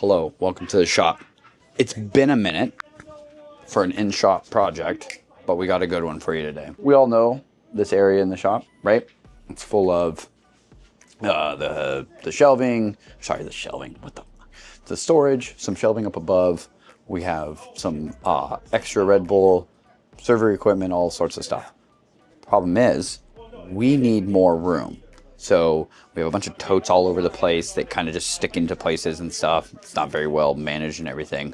Hello, welcome to the shop. It's been a minute for an in-shop project, but we got a good one for you today. We all know this area in the shop, right? It's full of the storage, some shelving up above. We have some extra Red Bull, server equipment, all sorts of stuff. Problem is, we need more room. So we have a bunch of totes all over the place that kind of just stick into places and stuff. It's not very well managed and everything.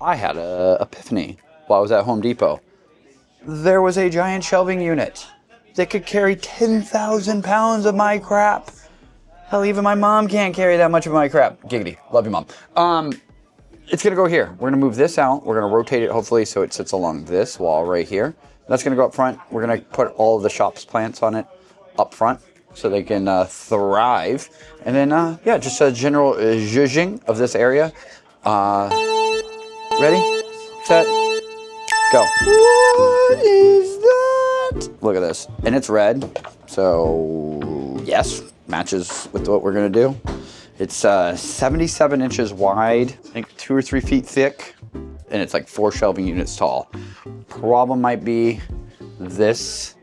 I had an epiphany while I was at Home Depot. There was a giant shelving unit that could carry 10,000 pounds of my crap. Hell, even my mom can't carry that much of my crap. Giggity. Love you, Mom. It's going to go here. We're going to move this out. We're going to rotate it, hopefully, so it sits along this wall right here. That's going to go up front. We're going to put all of the shop's plants on it up front so they can thrive. And then, yeah, just a general zhuzhing of this area. Ready, set, go. What is that? Look at this. And it's red. So, yes, matches with what we're going to do. It's 77 inches wide, I think 2 or 3 feet thick, and it's like 4 shelving units tall. Problem might be this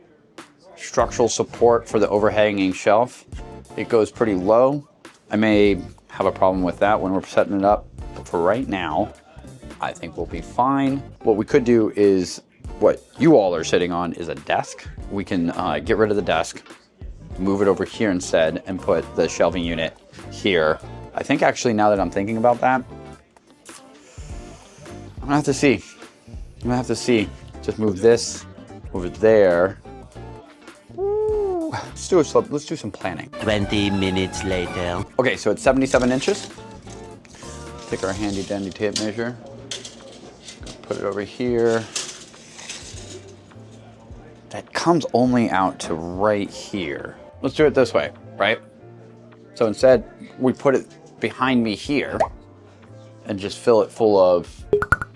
structural support for the overhanging shelf. It goes pretty low. I may have a problem with that when we're setting it up, but for right now, I think we'll be fine. What we could do is, what you all are sitting on is a desk. We can get rid of the desk, move it over here instead, and put the shelving unit here. I think actually, now that I'm thinking about that, I'm gonna have to see. Just move this over there. Ooh. Let's do some planning. 20 minutes later. Okay, so it's 77 inches. Take our handy dandy tape measure. Put it over here. That comes only out to right here. Let's do it this way, right? So instead, we put it behind me here and just fill it full of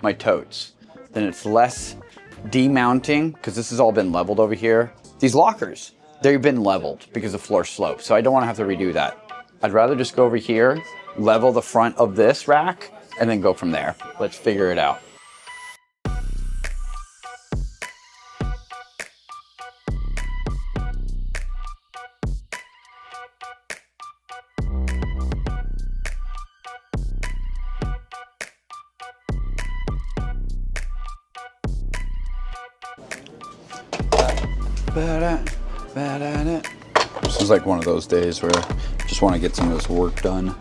my totes. Then it's less demounting, because this has all been leveled over here. These lockers, they've been leveled because the floor slopes, so I don't want to have to redo that. I'd rather just go over here, level the front of this rack, and then go from there. Let's figure it out. This is like one of those days where I just want to get some of this work done.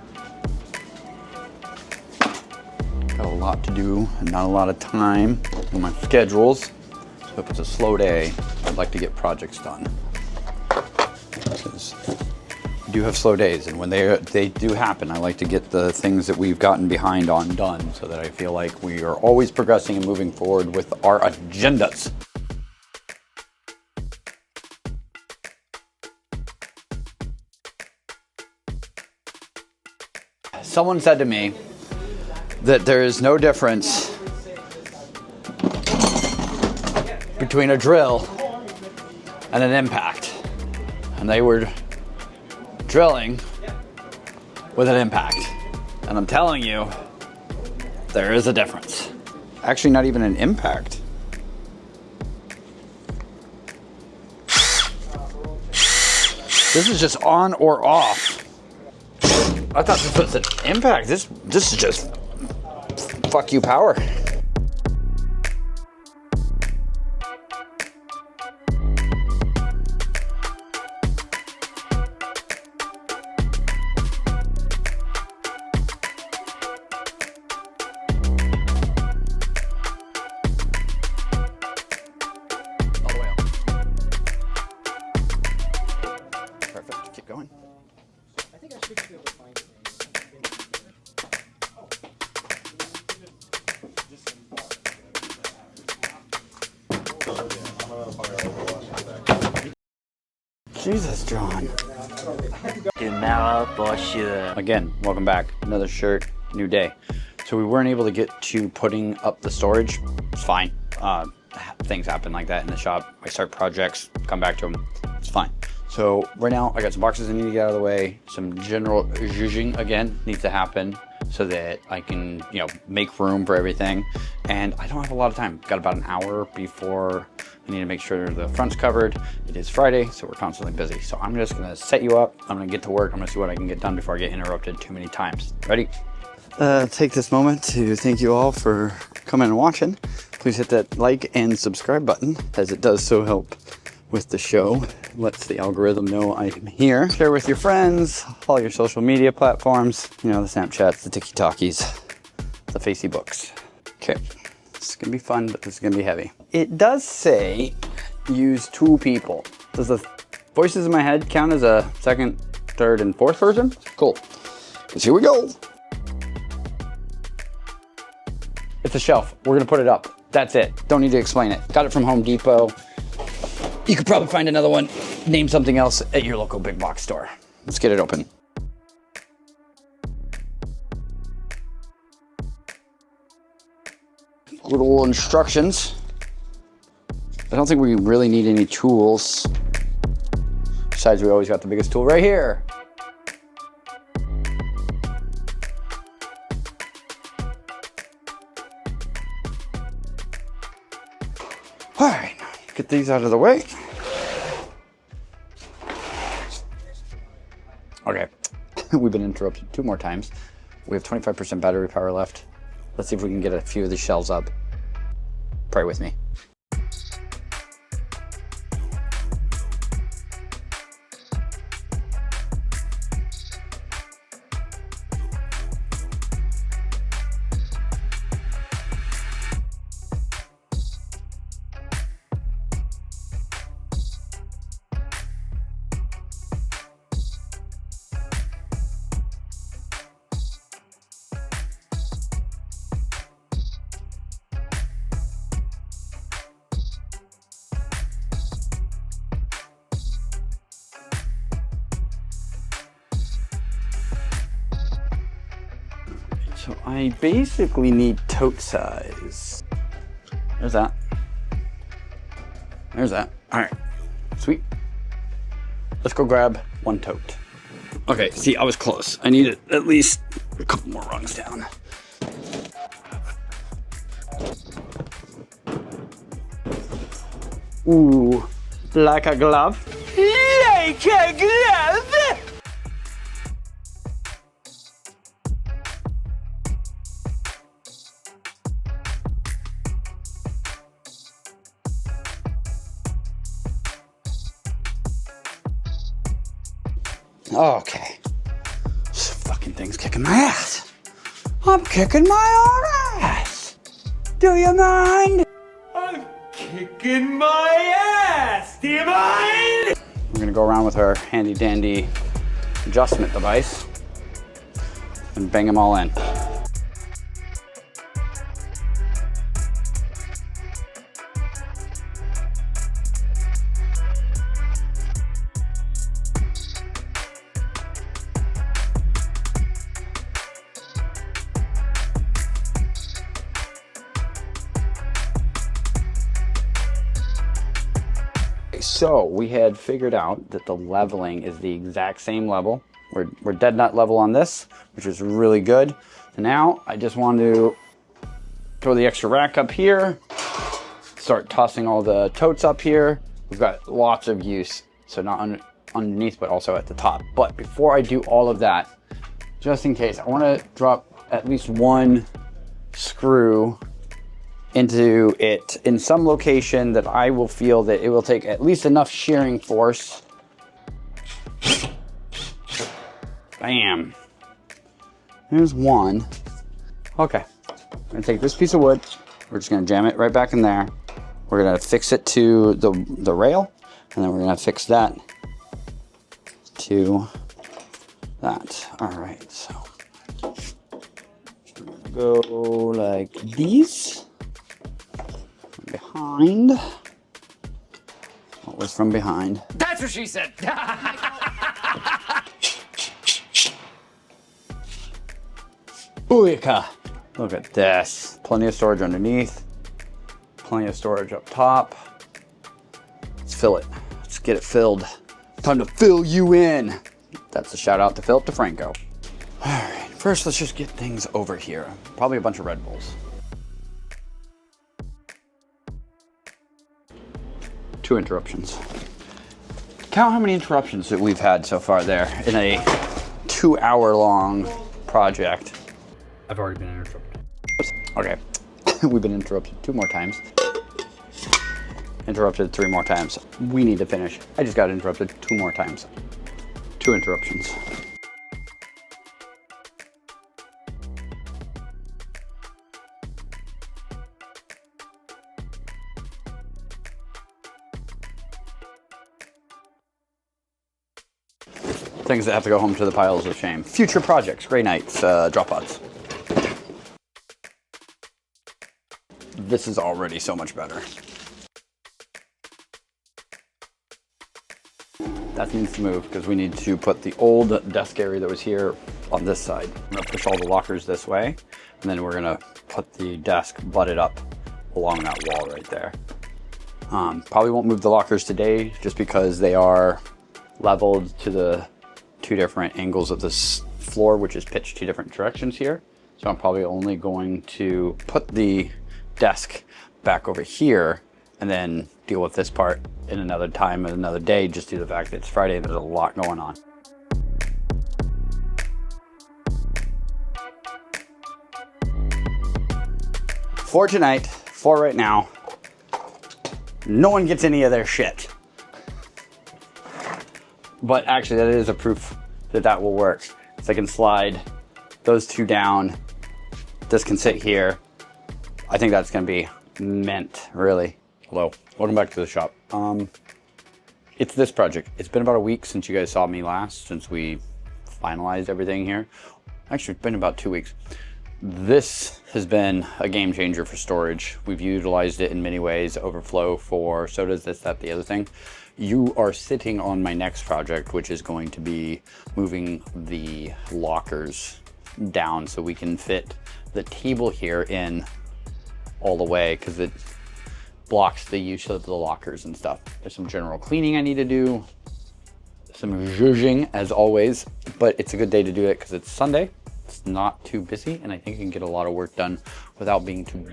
Got a lot to do and not a lot of time on my schedules. So if it's a slow day, I'd like to get projects done. Because we do have slow days, and when they do happen, I like to get the things that we've gotten behind on done so that I feel like we are always progressing and moving forward with our agendas. Someone said to me that there is no difference between a drill and an impact. And they were drilling with an impact. And I'm telling you, there is a difference. Actually, not even an impact. This is just on or off. I thought this was an impact. This is just fuck you power. All the way up. Perfect. Keep going. I think I should be able to find it. Jesus, John. Tomorrow for sure. Again, welcome back. Another shirt, new day. So we weren't able to get to putting up the storage. It's fine. Things happen like that in the shop. I start projects, come back to them. It's fine. So right now I got some boxes I need to get out of the way. Some general zhuzhing again needs to happen so that I can, you know, make room for everything. And I don't have a lot of time. Got about an hour before I need to make sure the front's covered. It is Friday, so we're constantly busy. So I'm just gonna set you up. I'm gonna get to work. I'm gonna see what I can get done before I get interrupted too many times. Ready? Take this moment to thank you all for coming and watching. Please hit that like and subscribe button, as it does so help with the show. Lets the algorithm know I'm here. Share with your friends, all your social media platforms, you know, the Snapchats, the TikTokies, the Facebooks. Okay, this is gonna be fun, but this is gonna be heavy. It does say use 2 people. Does the voices in my head count as a second, third, and fourth person? Cool, because here we go. It's a shelf. We're gonna put it up. That's it. Don't need to explain it. Got it from Home Depot. You could probably find another one. Name something else at your local big box store. Let's get it open. Little instructions. I don't think we really need any tools. Besides, we always got the biggest tool right here. All right, get these out of the way. Okay, we've been interrupted 2 more times. We have 25% battery power left. Let's see if we can get a few of these shelves up. Pray with me. So I basically need tote size. There's that. There's that. All right, sweet. Let's go grab 1 tote. Okay, see, I was close. I needed at least a couple more rungs down. Ooh, like a glove? Like a glove? Okay. This fucking thing's kicking my ass. I'm kicking my own ass. Do you mind? I'm kicking my ass. Do you mind? We're gonna go around with our handy dandy adjustment device and bang them all in. So we had figured out that the leveling is the exact same level. We're dead nut level on this, which is really good. And now I just want to throw the extra rack up here, start tossing all the totes up here. We've got lots of use, so not underneath, but also at the top. But before I do all of that, just in case, I want to drop at least 1 screw into it in some location that I will feel that it will take at least enough shearing force. Bam. There's 1. Okay. I'm gonna take this piece of wood. We're just gonna jam it right back in there. We're gonna fix it to the rail, and then we're gonna fix that to that. All right, so go like these. Behind. What was from behind? That's what she said. Booyaka! Look at this. Plenty of storage underneath. Plenty of storage up top. Let's fill it. Let's get it filled. Time to fill you in. That's a shout out to Philip DeFranco. All right, first let's just get things over here. Probably a bunch of Red Bulls. 2 interruptions. Count how many interruptions that we've had so far there in a 2-hour-long project. I've already been interrupted. Okay, we've been interrupted 2 more times. Interrupted 3 more times. We need to finish. I just got interrupted 2 more times. 2 interruptions. Things that have to go home to the piles of shame. Future projects, gray nights, drop pods. This is already so much better. That needs to move because we need to put the old desk area that was here on this side. I'm gonna push all the lockers this way, and then we're gonna put the desk butted up along that wall right there. Probably won't move the lockers today just because they are leveled to the 2 different angles of this floor, which is pitched 2 different directions here. So I'm probably only going to put the desk back over here and then deal with this part in another time and another day, just due to the fact that it's Friday and there's a lot going on. For tonight, for right now, no one gets any of their shit. But actually that is a proof that that will work. So I can slide those 2 down. This can sit here. I think that's gonna be mint, really. Hello, welcome back to the shop. It's this project. It's been about a week since you guys saw me last, since we finalized everything here. Actually, it's been about 2 weeks. This has been a game changer for storage. We've utilized it in many ways, overflow for sodas, this, that, the other thing. You are sitting on my next project, which is going to be moving the lockers down so we can fit the table here in all the way, because it blocks the use of the lockers and stuff. There's some general cleaning I need to do, some zhuzhing as always, but it's a good day to do it because it's Sunday. It's not too busy, and I think I can get a lot of work done without being too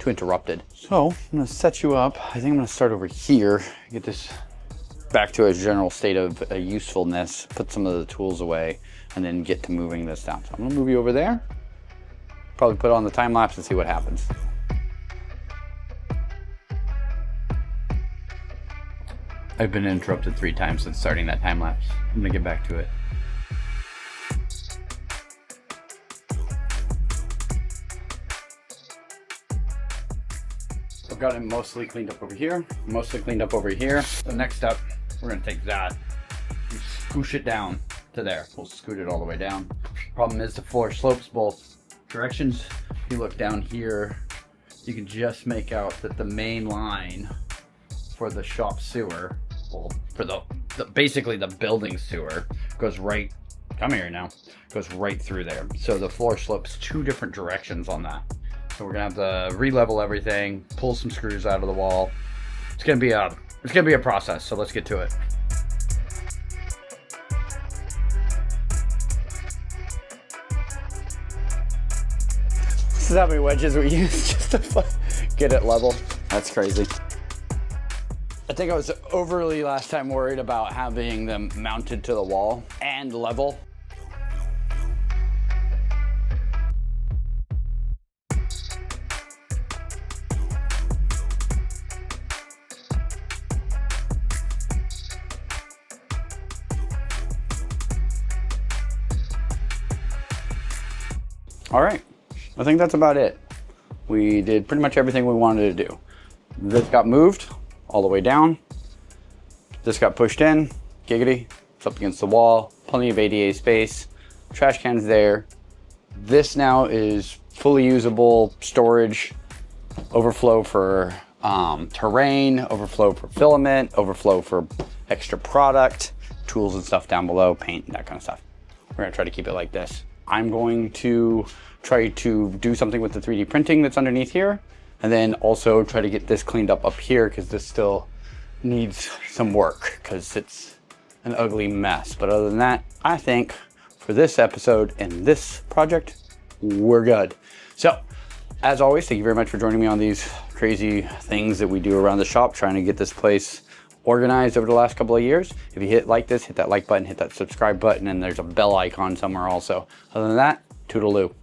interrupted. So I'm gonna set you up. I think I'm gonna start over here, get this back to a general state of usefulness, put some of the tools away, and then get to moving this down. So I'm gonna move you over there, probably put on the time lapse and see what happens. I've been interrupted 3 times since starting that time lapse. I'm gonna get back to it. I've got it mostly cleaned up over here, mostly cleaned up over here. So next up, we're gonna take that and scoosh it down to there. We'll scoot it all the way down. Problem is the floor slopes both directions. If you look down here, you can just make out that the main line for the shop sewer, well, for the basically the building sewer, goes right, come here now, goes right through there. So the floor slopes 2 different directions on that. So we're gonna have to re-level everything, pull some screws out of the wall. It's gonna be a process, so let's get to it. This is how many wedges we use just to get it level. That's crazy. I think I was overly last time worried about having them mounted to the wall and level. All right, I think that's about it. We did pretty much everything we wanted to do. This got moved all the way down. This got pushed in, giggity, it's up against the wall, plenty of ADA space, trash cans there. This now is fully usable storage, overflow for terrain, overflow for filament, overflow for extra product, tools and stuff down below, paint, that kind of stuff. We're gonna try to keep it like this. I'm going to try to do something with the 3D printing that's underneath here, and then also try to get this cleaned up here because this still needs some work because it's an ugly mess. But other than that, I think for this episode and this project, we're good. So, as always, thank you very much for joining me on these crazy things that we do around the shop, trying to get this place organized over the last couple of years. If you hit like this, hit that like button, hit that subscribe button, and there's a bell icon somewhere also. Other than that, toodaloo.